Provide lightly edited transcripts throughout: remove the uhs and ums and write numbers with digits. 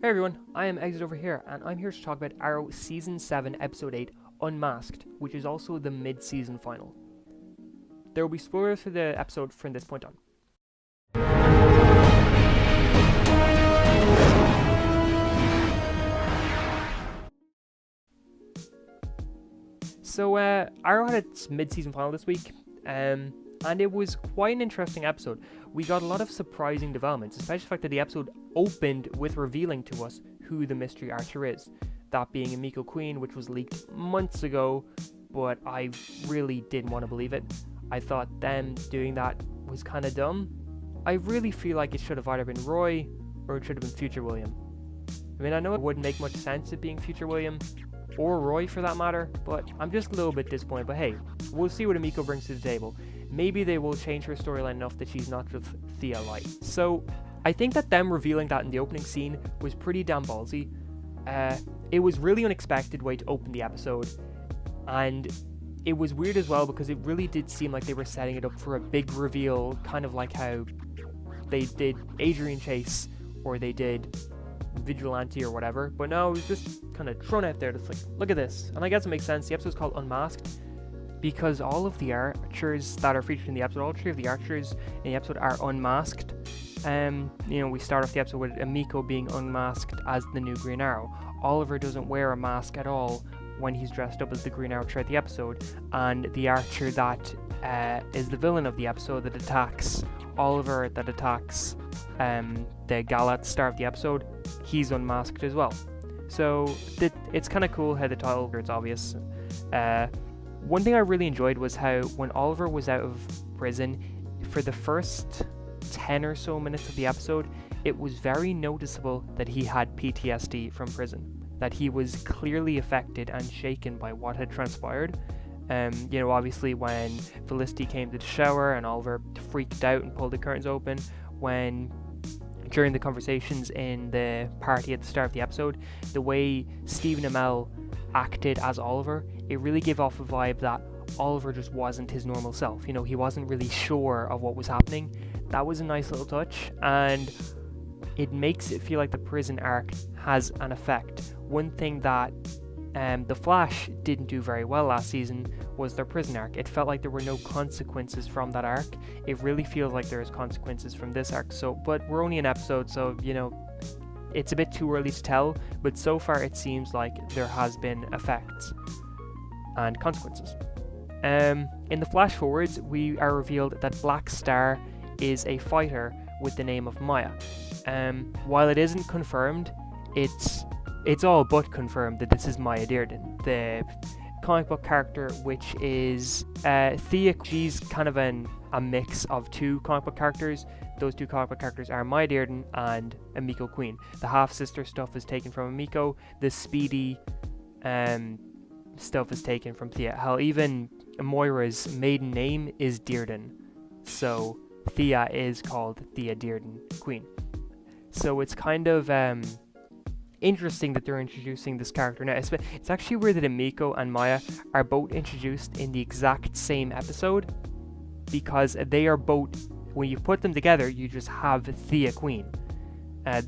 Hey everyone, I am Exit over here, and I'm here to talk about Arrow Season 7, Episode 8, Unmasked, which is also the mid-season final. There will be spoilers for the episode from this point on. So, Arrow had its mid-season final this week, and it was quite an interesting episode. We got a lot of surprising developments, especially the fact that the episode opened with revealing to us who the mystery archer is. That being Emiko Queen, which was leaked months ago, but I really didn't want to believe it. I thought them doing that was kind of dumb. I really feel like it should have either been Roy, or it should have been Future William. I mean, I know it wouldn't make much sense it being Future William, or Roy for that matter, but I'm just a little bit disappointed. But hey, we'll see what Emiko brings to the table. Maybe they will change her storyline enough that she's not just Thea Light. So, I think that them revealing that in the opening scene was pretty damn ballsy. It was really unexpected way to open the episode, and it was weird as well because it really did seem like they were setting it up for a big reveal, kind of like how they did Adrian Chase, or they did Vigilante or whatever, but no, it was just kind of thrown out there, just like, look at this. And I guess it makes sense. The episode's called Unmasked because all of the archers that are featured in the episode, all three of the archers in the episode are unmasked. We start off the episode with Emiko being unmasked as the new Green Arrow. Oliver doesn't wear a mask at all when he's dressed up as the Green Arrow throughout the episode, and the archer that is the villain of the episode that attacks Oliver, that attacks the gal at the start of the episode, he's unmasked as well. So it's kind of cool how the title, it's obvious. One thing I really enjoyed was how when Oliver was out of prison, for the first 10 or so minutes of the episode, it was very noticeable that he had PTSD from prison, that he was clearly affected and shaken by what had transpired. Obviously when Felicity came to the shower and Oliver freaked out and pulled the curtains open, during the conversations in the party at the start of the episode, the way Stephen Amell acted as Oliver, it really gave off a vibe that Oliver just wasn't his normal self. He wasn't really sure of what was happening. That was a nice little touch, and it makes it feel like the prison arc has an effect. One thing that The Flash didn't do very well last season was their prison arc. It felt like there were no consequences from that arc. It really feels like there's consequences from this arc. But we're only an episode, so it's a bit too early to tell. But so far, it seems like there has been effects and consequences. In the flash forwards, we are revealed that Black Star is a fighter with the name of Maya. While it isn't confirmed, it's all but confirmed that this is Maya Dearden, the comic book character, which is Thea. She's kind of a mix of two comic book characters. Those two comic book characters are Maya Dearden and Emiko Queen. The half-sister stuff is taken from Emiko. The Speedy stuff is taken from Thea. Hell, even Moira's maiden name is Dearden. So Thea is called Thea Dearden Queen. So it's kind of interesting that they're introducing this character now. It's actually weird that Emiko and Maya are both introduced in the exact same episode, because they are both, when you put them together, you just have Thea Queen,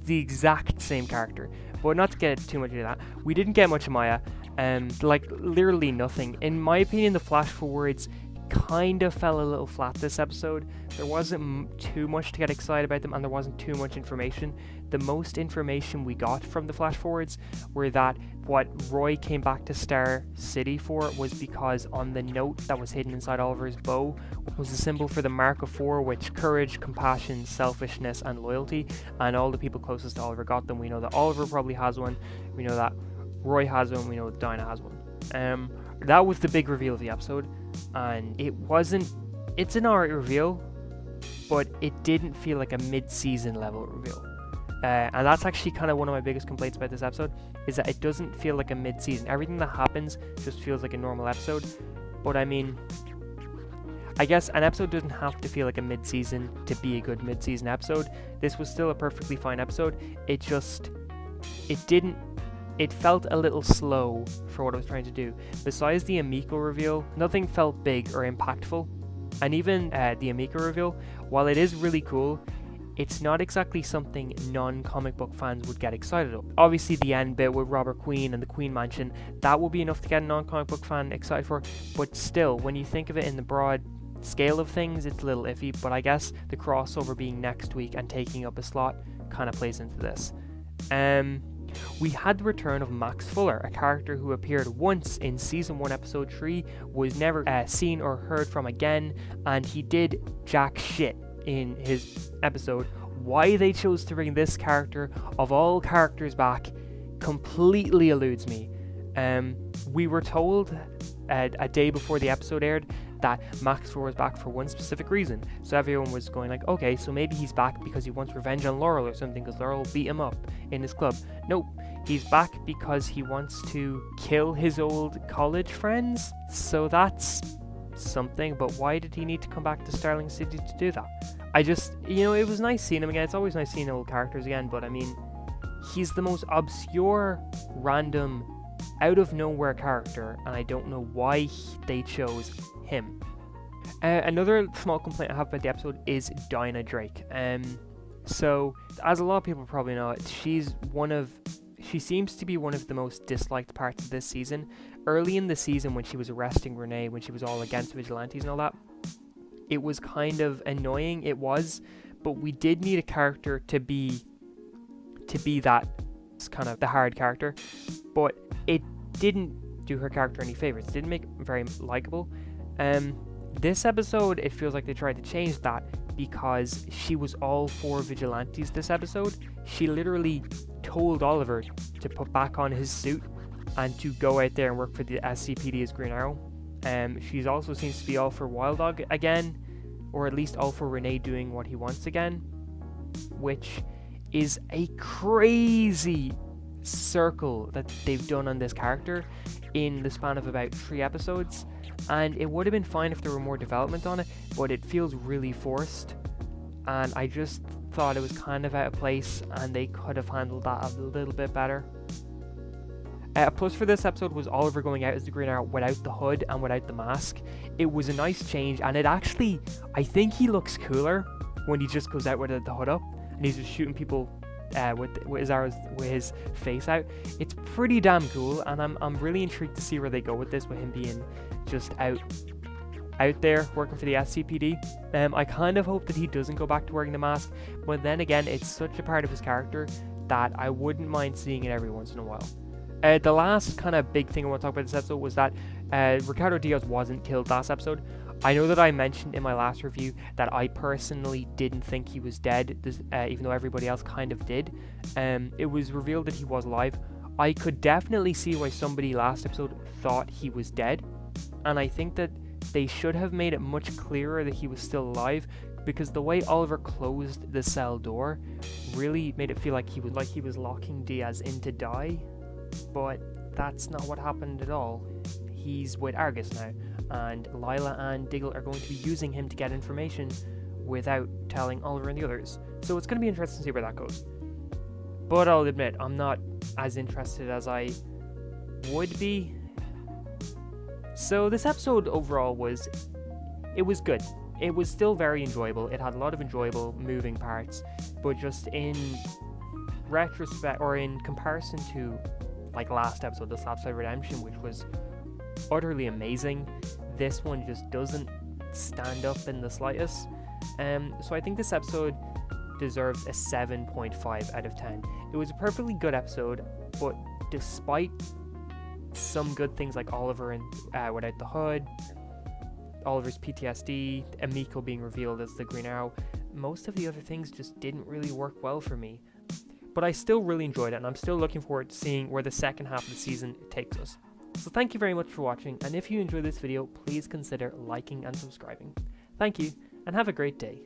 the exact same character. But not to get too much into that, we didn't get much of Maya, literally nothing. In my opinion, the flash forwards kind of fell a little flat this episode. There wasn't too much to get excited about them, and there wasn't too much information. The most information we got from the flash forwards were that what Roy came back to Star City for was because on the note that was hidden inside Oliver's bow was a symbol for the Mark of Four, which courage, compassion, selfishness, and loyalty, and all the people closest to Oliver got them. We know that Oliver probably has one, we know that Roy has one, we know that Dinah has one. That was the big reveal of the episode, and it's an alright reveal, but it didn't feel like a mid-season level reveal. And that's actually kind of one of my biggest complaints about this episode, is that it doesn't feel like a mid-season. Everything that happens just feels like a normal episode. But I mean, I guess an episode doesn't have to feel like a mid-season to be a good mid-season episode. This was still a perfectly fine episode. It felt a little slow for what it was trying to do. Besides the Emiko reveal, nothing felt big or impactful. And even the Emiko reveal, while it is really cool, it's not exactly something non-comic book fans would get excited about. Obviously, the end bit with Robert Queen and the Queen Mansion, that will be enough to get a non-comic book fan excited for, but still, when you think of it in the broad scale of things, it's a little iffy, but I guess the crossover being next week and taking up a slot kind of plays into this. We had the return of Max Fuller, a character who appeared once in Season 1, Episode 3, was never seen or heard from again, and he did jack shit in his episode. Why they chose to bring this character, of all characters, back completely eludes me. We were told a day before the episode aired that Max Fuller was back for one specific reason, so everyone was going like, okay, so maybe he's back because he wants revenge on Laurel or something, because Laurel beat him up in his club. Nope, he's back because he wants to kill his old college friends, so that's something. But why did he need to come back to Starling City to do that? I just, it was nice seeing him again. It's always nice seeing old characters again, but I mean, he's the most obscure, random, out of nowhere character, and I don't know why they chose him. Another small complaint I have about the episode is Dinah Drake. So, as a lot of people probably know, she seems to be one of the most disliked parts of this season. Early in the season, when she was arresting Renee, when she was all against vigilantes and all that, it was kind of annoying. It was, but we did need a character to be that kind of the hard character, but it didn't do her character any favors. It didn't make her very likable. This episode, it feels like they tried to change that, because she was all for vigilantes this episode. She literally told Oliver to put back on his suit and to go out there and work for the SCPD as Green Arrow. She's also seems to be all for Wild Dog again, or at least all for Renee doing what he wants again, which is a crazy circle that they've done on this character in the span of about 3 episodes. And it would have been fine if there were more development on it, but it feels really forced, and I just thought it was kind of out of place, and they could have handled that a little bit better. A plus for this episode was Oliver going out as the Green Arrow without the hood and without the mask. It was a nice change, and it actually, I think he looks cooler when he just goes out with the hood up and he's just shooting people with his arrows with his face out. It's pretty damn cool, and I'm really intrigued to see where they go with this, with him being just out there working for the SCPD. I kind of hope that he doesn't go back to wearing the mask, but then again, it's such a part of his character that I wouldn't mind seeing it every once in a while. The last kind of big thing I want to talk about this episode was that Ricardo Diaz wasn't killed last episode. I know that I mentioned in my last review that I personally didn't think he was dead, even though everybody else kind of did. It was revealed that he was alive. I could definitely see why somebody last episode thought he was dead, and I think that they should have made it much clearer that he was still alive, because the way Oliver closed the cell door really made it feel like he was locking Diaz in to die, but that's not what happened at all. He's with Argus now, and Lila and Diggle are going to be using him to get information without telling Oliver and the others. So it's going to be interesting to see where that goes. But I'll admit, I'm not as interested as I would be. So this episode overall was good. It was still very enjoyable. It had a lot of enjoyable moving parts, but just in retrospect, or in comparison to like last episode, the Slapside Redemption, which was utterly amazing, this one just doesn't stand up in the slightest. So I think this episode deserves a 7.5 out of 10. It was a perfectly good episode, but despite some good things like Oliver and without the hood, Oliver's PTSD, Emiko being revealed as the Green Arrow, most of the other things just didn't really work well for me. But I still really enjoyed it, and I'm still looking forward to seeing where the second half of the season takes us. So thank you very much for watching, and if you enjoyed this video, please consider liking and subscribing. Thank you, and have a great day.